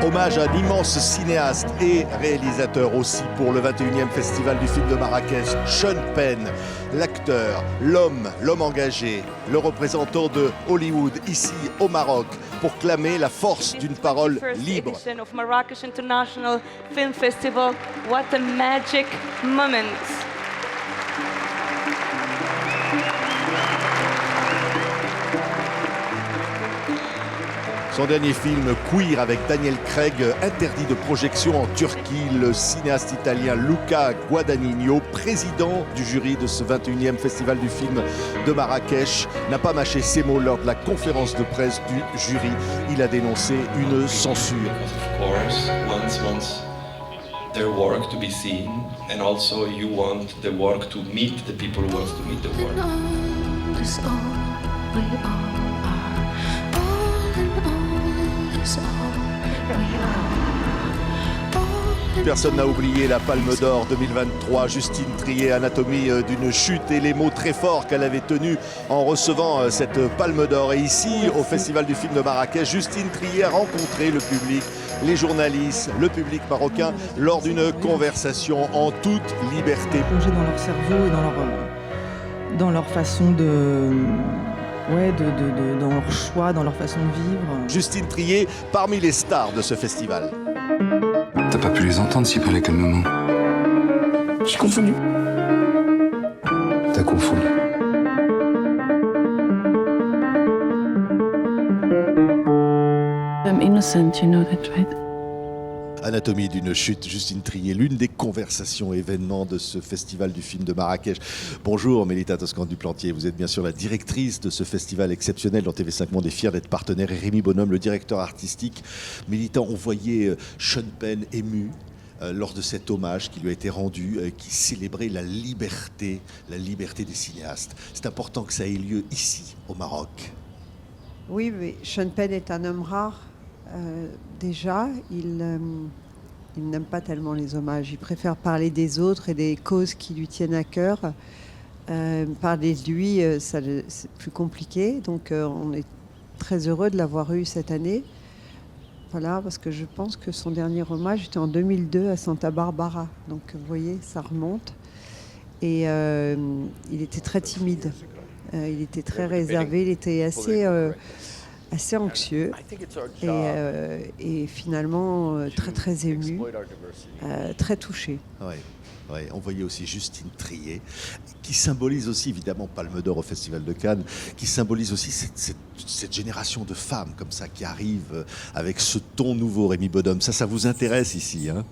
Hommage à un immense cinéaste et réalisateur aussi pour le 21e Festival du film de Marrakech, Sean Penn, l'acteur, l'homme engagé, le représentant de Hollywood ici au Maroc pour clamer la force d'une parole libre. Of Marrakech International Film Festival. What a magic moment. Son dernier film, Queer, avec Daniel Craig, interdit de projection en Turquie. Le cinéaste italien Luca Guadagnino, président du jury de ce 21e Festival du film de Marrakech, n'a pas mâché ses mots lors de la conférence de presse du jury. Il a dénoncé une censure. Their work to be seen, and also you want the work to meet the people who want to meet the work. Personne n'a oublié la Palme d'Or 2023, Justine Triet, Anatomie d'une chute, et les mots très forts qu'elle avait tenus en recevant cette Palme d'Or. Et ici, au Festival du film de Marrakech, Justine Triet a rencontré le public, les journalistes, le public marocain, lors d'une conversation en toute liberté. Plonger dans leur cerveau et dans leur façon dans leur choix, dans leur façon de vivre. Justine Triet, parmi les stars de ce festival. T'as pas pu les entendre s'ils parlaient calmement. J'ai confondu. T'as confondu. I'm innocent, you know that, right? Anatomie d'une chute, Justine Triet, l'une des conversations événements de ce festival du film de Marrakech. Bonjour Mélita Toscan-Duplantier, vous êtes bien sûr la directrice de ce festival exceptionnel dont TV5 Monde est fier d'être partenaire, et Rémi Bonhomme, le directeur artistique. Mélita, on voyait Sean Penn ému lors de cet hommage qui lui a été rendu, qui célébrait la liberté des cinéastes. C'est important que ça ait lieu ici, au Maroc. Oui, mais Sean Penn est un homme rare. Déjà, il n'aime pas tellement les hommages. Il préfère parler des autres et des causes qui lui tiennent à cœur. Parler de lui, c'est plus compliqué. Donc, on est très heureux de l'avoir eu cette année. Voilà, parce que je pense que son dernier hommage était en 2002 à Santa Barbara. Donc, vous voyez, ça remonte. Et il était très timide. Il était très réservé. Il était assez anxieux et finalement très très ému, très touché. Ouais, on voyait aussi Justine Triet, qui symbolise aussi évidemment Palme d'Or au Festival de Cannes, qui symbolise aussi cette génération de femmes comme ça qui arrivent avec ce ton nouveau. Rémi Bonhomme, ça vous intéresse ici, hein?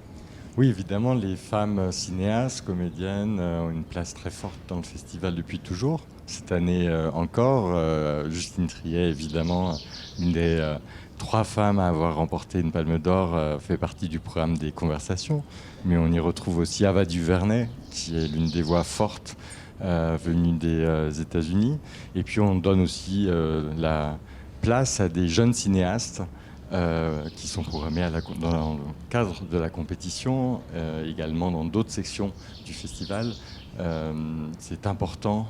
Oui, évidemment, les femmes cinéastes, comédiennes ont une place très forte dans le festival depuis toujours. Cette année encore, Justine Triet, évidemment, une des 3 femmes à avoir remporté une Palme d'Or, fait partie du programme des conversations. Mais on y retrouve aussi Ava DuVernay, qui est l'une des voix fortes venues des États-Unis. Et puis on donne aussi la place à des jeunes cinéastes qui sont programmés dans le cadre de la compétition, également dans d'autres sections du festival. C'est important,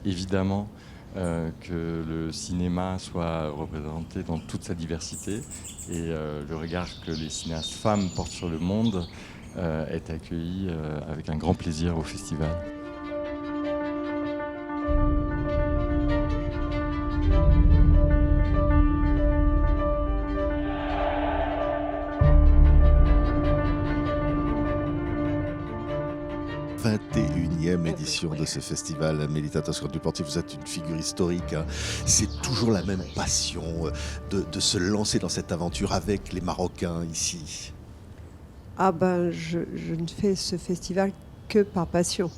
évidemment, que le cinéma soit représenté dans toute sa diversité, et le regard que les cinéastes femmes portent sur le monde est accueilli avec un grand plaisir au festival. Édition de ce festival. Mélita Toscan-Duplantier, vous êtes une figure historique, hein. C'est toujours la même passion de se lancer dans cette aventure avec les Marocains ici. Je ne fais ce festival que par passion.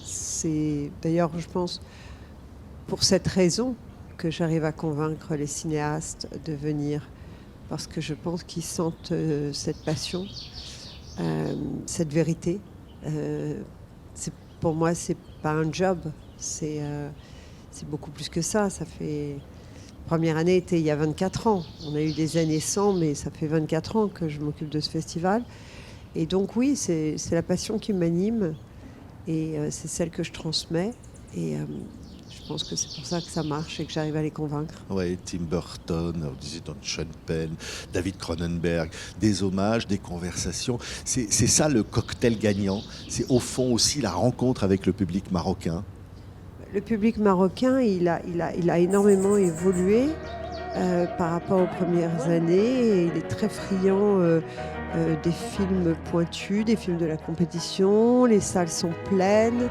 C'est d'ailleurs, je pense, pour cette raison que j'arrive à convaincre les cinéastes de venir, parce que je pense qu'ils sentent cette passion, cette vérité. Pour moi, c'est pas un job, c'est beaucoup plus que ça. La première année était il y a 24 ans. On a eu des années sans, mais ça fait 24 ans que je m'occupe de ce festival. Et donc oui, c'est la passion qui m'anime, et c'est celle que je transmets. Et je pense que c'est pour ça que ça marche et que j'arrive à les convaincre. Ouais, Tim Burton, on disait dans Sean Penn, David Cronenberg, des hommages, des conversations. C'est ça le cocktail gagnant. C'est au fond aussi la rencontre avec le public marocain. Le public marocain, il a énormément évolué par rapport aux premières années. Et il est très friand des films pointus, des films de la compétition. Les salles sont pleines,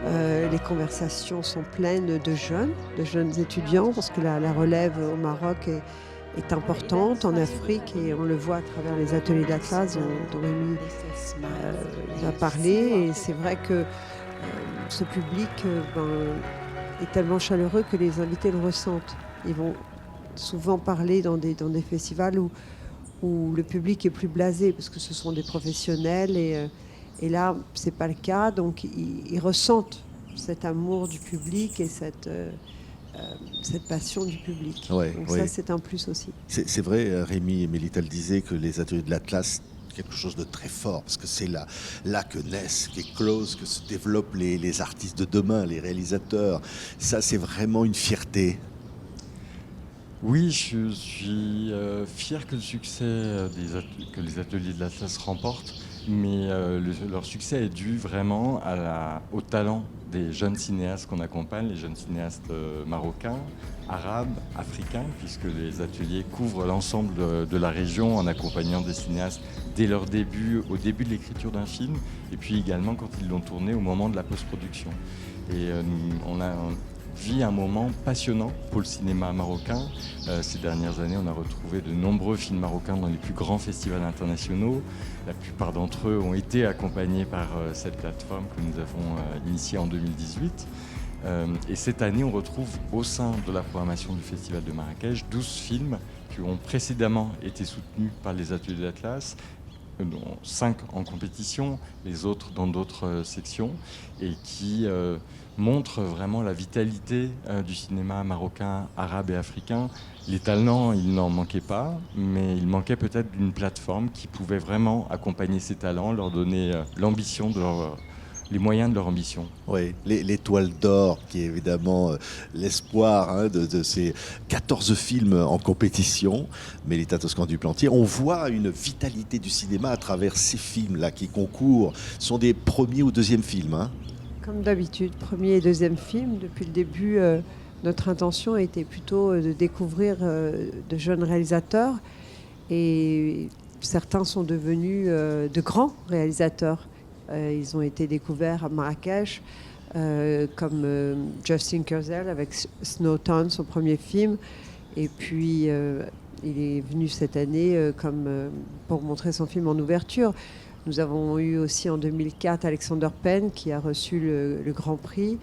les conversations sont pleines de jeunes étudiants, parce que la relève au Maroc est importante, en Afrique, et on le voit à travers les ateliers d'Atlas dont Rémi a parlé. Et c'est vrai que ce public est tellement chaleureux que les invités le ressentent. Ils vont souvent parler dans des festivals où le public est plus blasé, parce que ce sont des professionnels, et là, c'est pas le cas. Donc, ils ressentent cet amour du public et cette passion du public. Ouais, Donc ouais. ça, c'est un plus aussi. C'est vrai, Rémi et Mélita le disaient, que les ateliers de l'Atlas, quelque chose de très fort, parce que c'est là que naissent, qu'éclosent, que se développent les artistes de demain, les réalisateurs. Ça, c'est vraiment une fierté. Oui, je suis fier que le succès que les ateliers de l'Atlas remportent, mais leur succès est dû vraiment au talent des jeunes cinéastes qu'on accompagne, les jeunes cinéastes marocains, arabes, africains, puisque les ateliers couvrent l'ensemble de la région en accompagnant des cinéastes dès leur début, au début de l'écriture d'un film, et puis également quand ils l'ont tourné au moment de la post-production. Et on vit un moment passionnant pour le cinéma marocain. Ces dernières années, on a retrouvé de nombreux films marocains dans les plus grands festivals internationaux. La plupart d'entre eux ont été accompagnés par cette plateforme que nous avons initiée en 2018. Et cette année, on retrouve au sein de la programmation du Festival de Marrakech 12 films qui ont précédemment été soutenus par les ateliers d'Atlas, dont 5 en compétition, les autres dans d'autres sections, et qui montrent vraiment la vitalité du cinéma marocain, arabe et africain. Les talents, il n'en manquait pas, mais il manquait peut-être d'une plateforme qui pouvait vraiment accompagner ces talents, leur donner l'ambition de les moyens de leur ambition. Oui, l'étoile d'or, qui est évidemment l'espoir de ces 14 films en compétition. Mélita Toscan-du-Plantier, on voit une vitalité du cinéma à travers ces films-là qui concourent. Ce sont des premiers ou deuxièmes films, hein. Comme d'habitude, premier et deuxième film. Depuis le début, notre intention était plutôt de découvrir de jeunes réalisateurs. Et certains sont devenus de grands réalisateurs. Ils ont été découverts à Marrakech, comme Justin Kurzel avec Snowtown, son premier film. Et puis, il est venu cette année pour montrer son film en ouverture. Nous avons eu aussi en 2004 Alexander Penn qui a reçu le Grand Prix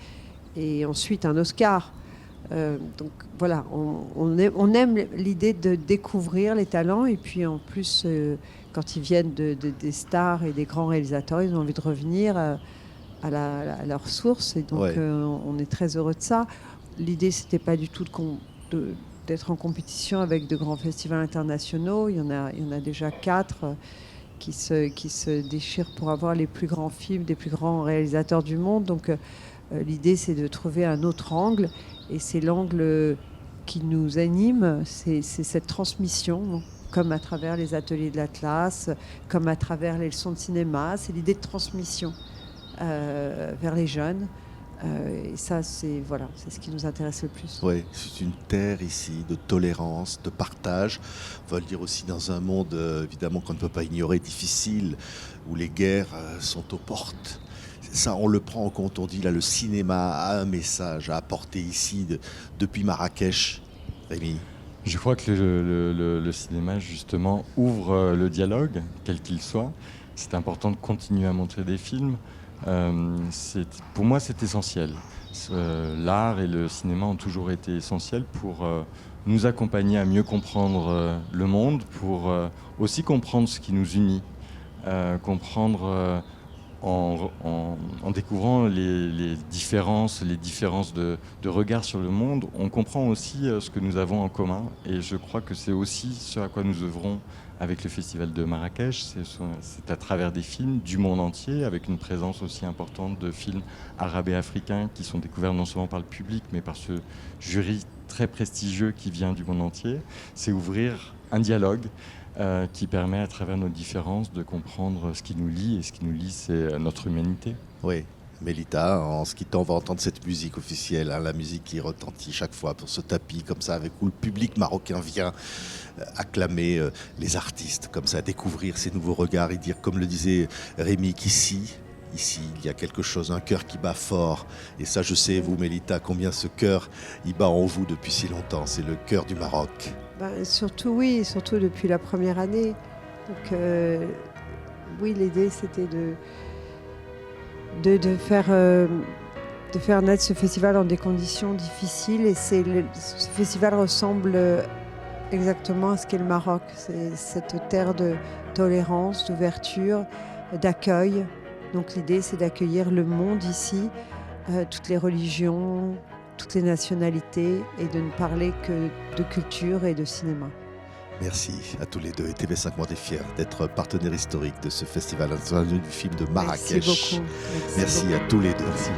et ensuite un Oscar. Donc voilà, on aime l'idée de découvrir les talents, et puis en plus, quand ils viennent des stars et des grands réalisateurs, ils ont envie de revenir à leur source, et donc on est très heureux de ça. L'idée, c'était pas du tout d'être en compétition avec de grands festivals internationaux. Il y en a déjà 4 qui se déchirent pour avoir les plus grands films des plus grands réalisateurs du monde. Donc l'idée, c'est de trouver un autre angle, et c'est l'angle qui nous anime, c'est cette transmission, comme à travers les ateliers de l'Atlas, comme à travers les leçons de cinéma. C'est l'idée de transmission vers les jeunes. Et ça, c'est ce qui nous intéresse le plus. Oui, c'est une terre ici de tolérance, de partage. On va le dire aussi dans un monde, évidemment, qu'on ne peut pas ignorer, difficile, où les guerres sont aux portes. Ça, on le prend en compte. On dit là, le cinéma a un message à apporter ici depuis Marrakech. Rémi. Je crois que le cinéma, justement, ouvre le dialogue, quel qu'il soit. C'est important de continuer à montrer des films. Pour moi, c'est essentiel. L'art et le cinéma ont toujours été essentiels pour nous accompagner à mieux comprendre le monde, pour aussi comprendre ce qui nous unit, comprendre en découvrant les différences de regard sur le monde, on comprend aussi ce que nous avons en commun. Et je crois que c'est aussi ce à quoi nous œuvrons avec le Festival de Marrakech. C'est à travers des films du monde entier, avec une présence aussi importante de films arabes et africains qui sont découverts non seulement par le public, mais par ce jury très prestigieux qui vient du monde entier. C'est ouvrir un dialogue qui permet à travers nos différences de comprendre ce qui nous lie, et ce qui nous lie, c'est notre humanité. Oui, Mélita, en se quittant, on va entendre cette musique officielle, la musique qui retentit chaque fois pour ce tapis comme ça, avec où le public marocain vient acclamer les artistes, comme ça, découvrir ces nouveaux regards et dire, comme le disait Rémi, qu'ici, il y a quelque chose, un cœur qui bat fort. Et ça, je sais, vous, Mélita, combien ce cœur, il bat en vous depuis si longtemps. C'est le cœur du Maroc. Surtout depuis la première année. Donc, oui, l'idée, c'était de faire naître ce festival dans des conditions difficiles. Et ce festival ressemble exactement à ce qu'est le Maroc. C'est cette terre de tolérance, d'ouverture, d'accueil. Donc l'idée, c'est d'accueillir le monde ici, toutes les religions, toutes les nationalités, et de ne parler que de culture et de cinéma. Merci à tous les deux. Et TV5 Monde est fier d'être partenaire historique de ce festival international du film de Marrakech. Merci beaucoup. Merci à tous les deux. Merci.